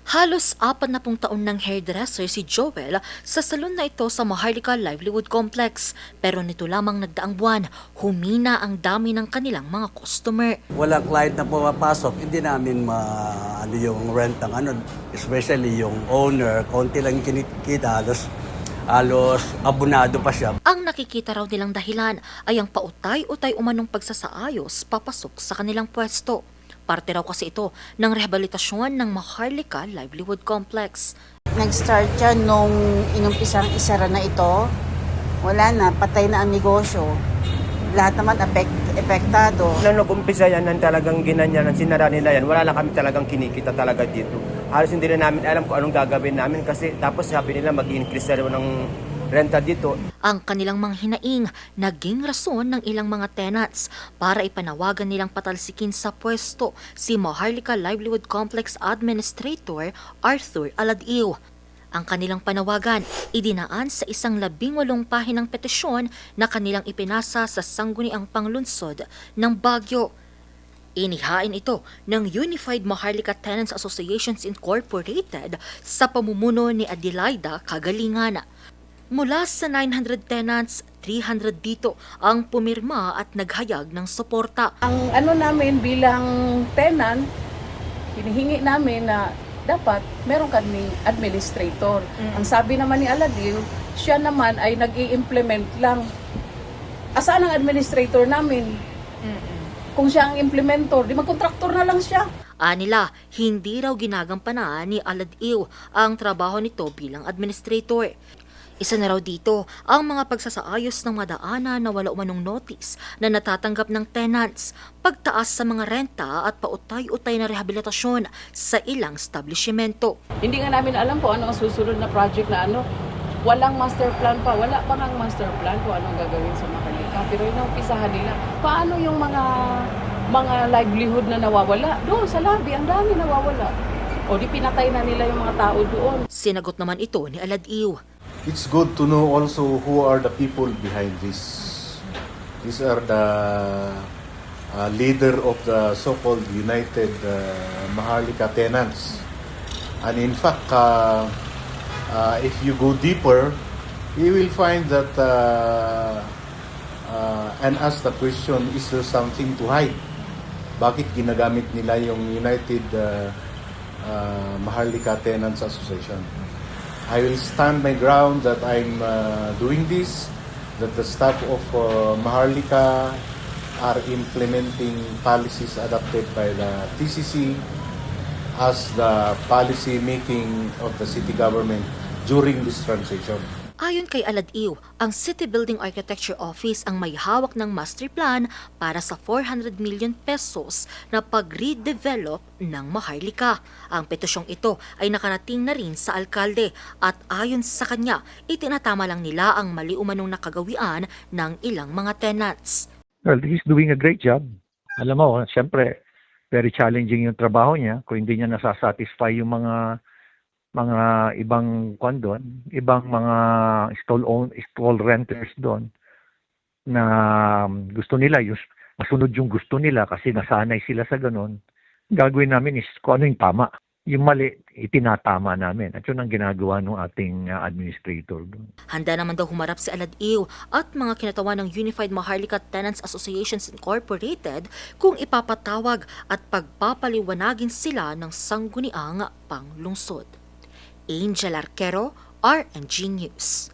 Halos 40 taon ng hairdresser si Joel sa salon na ito sa Maharlika Livelihood Complex. Pero nito lamang nagdaang buwan, humina ang dami ng kanilang mga customer. Walang client na pumapasok, hindi namin ano yung rent ng ano, especially yung owner, konti lang kinikita, halos abonado pa siya. Ang nakikita raw nilang dahilan ay ang pautay-utay umanong pagsasaayos papasok sa kanilang pwesto. Parte raw kasi ito ng rehabilitasyon ng Maharlika Livelihood Complex. Nag-start yan nung inumpisang isara na ito. Wala na, patay na ang negosyo. Lahat naman epektado. Nung nag-umpisa yan, talagang ginanyan, sinara nila yan, wala na kami talagang kinikita talaga dito. Halos hindi na namin alam kung anong gagawin namin kasi tapos sabi nila mag-increase na rin ng renta dito. Ang kanilang mga hinaing naging rason ng ilang mga tenants para ipanawagan nilang patalsikin sa pwesto si Maharlika Livelihood Complex Administrator Arthur Aladiw. Ang kanilang panawagan idinaan sa isang 18 pahinang petisyon na kanilang ipinasa sa sangguniang panglunsod ng Baguio. Inihain ito ng Unified Maharlika Tenants Associations Incorporated sa pamumuno ni Adelaida Kagalingan. Mula sa 900 tenants, 300 dito ang pumirma at naghayag ng suporta. Ang ano namin bilang tenant, hinihingi namin na dapat meron kaming administrator. Ang sabi naman ni Aladiw, siya naman ay nag-i-implement lang. Asaan ang administrator namin? Kung siya ang implementor, di mag-contractor na lang siya. Anila, hindi raw ginagampanan ni Aladiw ang trabaho nito bilang administrator. Isa na raw dito ang mga pagsasaayos ng madaanan na wala umanong notice na natatanggap ng tenants, pagtaas sa mga renta at pautay-utay na rehabilitasyon sa ilang establishmento. Hindi nga namin alam kung ano ang susunod na project na ano. Walang master plan pa. Wala pa ng master plan kung anong gagawin sa Maharlika. Pero inumpisahan nila. Paano yung mga livelihood na nawawala? Doon sa lobby, ang dami nawawala. O di pinatay na nila yung mga tao doon. Sinagot naman ito ni Aladiw. It's good to know also who are the people behind this. These are the leader of the so-called United Maharlika Tenants. And in fact, if you go deeper, you will find that and ask the question, is there something to hide? Bakit ginagamit nila yung United Maharlika Tenants Association? I will stand my ground that I'm doing this, that the staff of Maharlika are implementing policies adopted by the TCC as the policy making of the city government during this transition. Ayon kay Aladiw, ang City Building Architecture Office ang may hawak ng master plan para sa 400 million pesos na pag-redevelop ng Maharlika. Ang petisyong ito ay nakarating na rin sa alkalde at ayon sa kanya, itinatama lang nila ang mali umanong nakagawian ng ilang mga tenants. Well, he's doing a great job. Alam mo, siyempre, very challenging yung trabaho niya kung hindi niya nasasatisfy yung mga ibang doon, ibang mga stall renters doon na gusto nila masunod yung gusto nila kasi nasanay sila sa ganun. Gagawin namin is kung ano yung tama. Yung mali, itinatama namin. At yun ang ginagawa ng ating administrator doon. Handa naman daw humarap si Aladiw at mga kinatawan ng Unified Maharlika Tenants Associations Incorporated kung ipapatawag at pagpapaliwanagin sila ng sangguniang panglungsod. Angel Arquero, RNG News.